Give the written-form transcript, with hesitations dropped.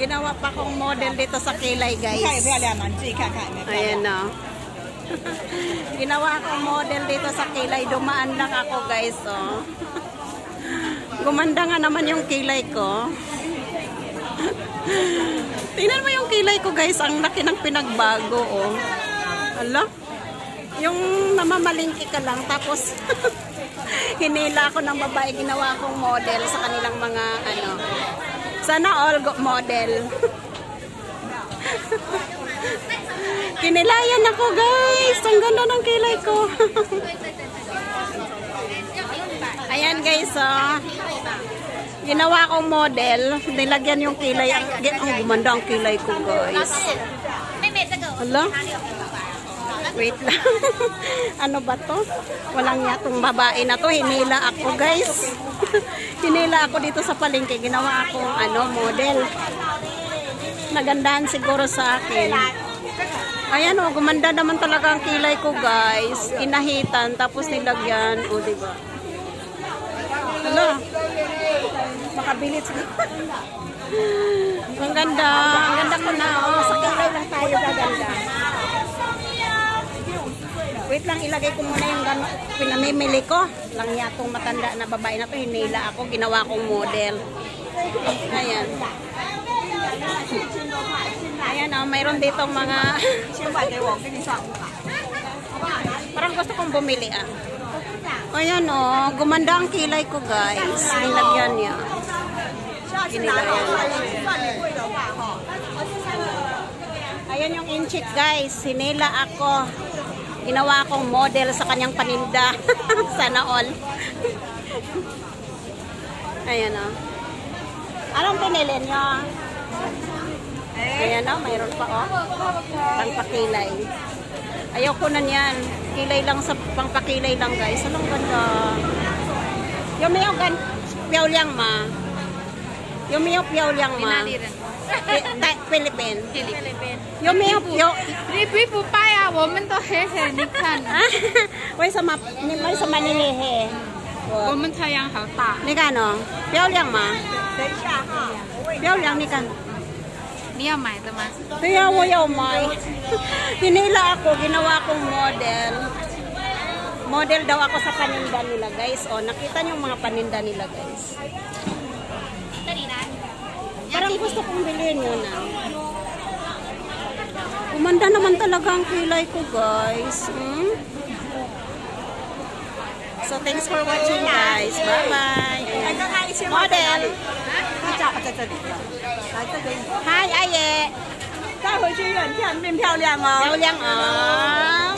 Ginawa pa kong model dito sa kilay, guys. Ayan na. Ginawa akong model dito sa kilay. Dumaan lang ako, guys. Oh. Gumanda nga naman yung kilay ko. Tingnan mo yung kilay ko, guys. Ang laki ng pinagbago, oh. Ala? Yung namamalingki ka lang. Tapos, hinila ako ng babae. Ginawa akong model sa kanilang mga, ano. Sana all model. Kinilayan ako, guys. Ang ganda ng kilay ko. Ayan, guys, oh. Ginawa akong model. Nilagyan yung kilay. Ang gumanda ang kilay ko, guys. Hala? Wait lang. Ano ba to? Walang yatong babae na to. Hinila ako, guys. Hinila ako dito sa palengke. Ginawa akong model. Nagandahan siguro sa akin. Ayan, oh, gumanda naman talaga ang kilay ko, guys. Inahitan, tapos nilagyan. O, diba? Hala. Makabilit. Ang ganda. Ang ganda ko na. Oh, sa kilay lang tayo gaganda. Wait lang, ilagay ko muna yung pinamimili ko. Lang yatong matanda na babae na to. Hinila ako, ginawa kong model. Ayan. Ayan, oh, mayroon ditong mga... Parang gusto kong bumili, ah. Ayan, oh, gumanda ang kilay ko, guys. Nilagyan niya. Ginilayan. Ayan yung inchik, guys. Hinila ako. Ginawa akong model sa kanyang paninda. Sana all. Ayan, o. Anong pinili nyo? Ayan, o. Mayroon pa, o. Pangpakilay. Ayoko na niyan. Kilay lang sa pangpakilay lang, guys. Anong ganda? Yung may gan piao liang ma. Yung may piao liang ma. Philippine.有没有你不白啊，我们都黑黑，你看。为什么你黑？我们太阳好大。你看哦，漂亮吗？等一下哈，漂亮，你看。你要买的吗？对呀，我要买。Hinila ako, ginawa akong model. Model daw ako sa paninda nila, guys. O, nakita niyo yung mga paninda nila, guys. Parang gusto kong bilhin yun, ah. Gumanda naman talaga ang kilay ko, guys. So, thanks for watching, guys. Bye-bye. Model. Hi, Aye. 带回去也很变漂亮哦。漂亮哦。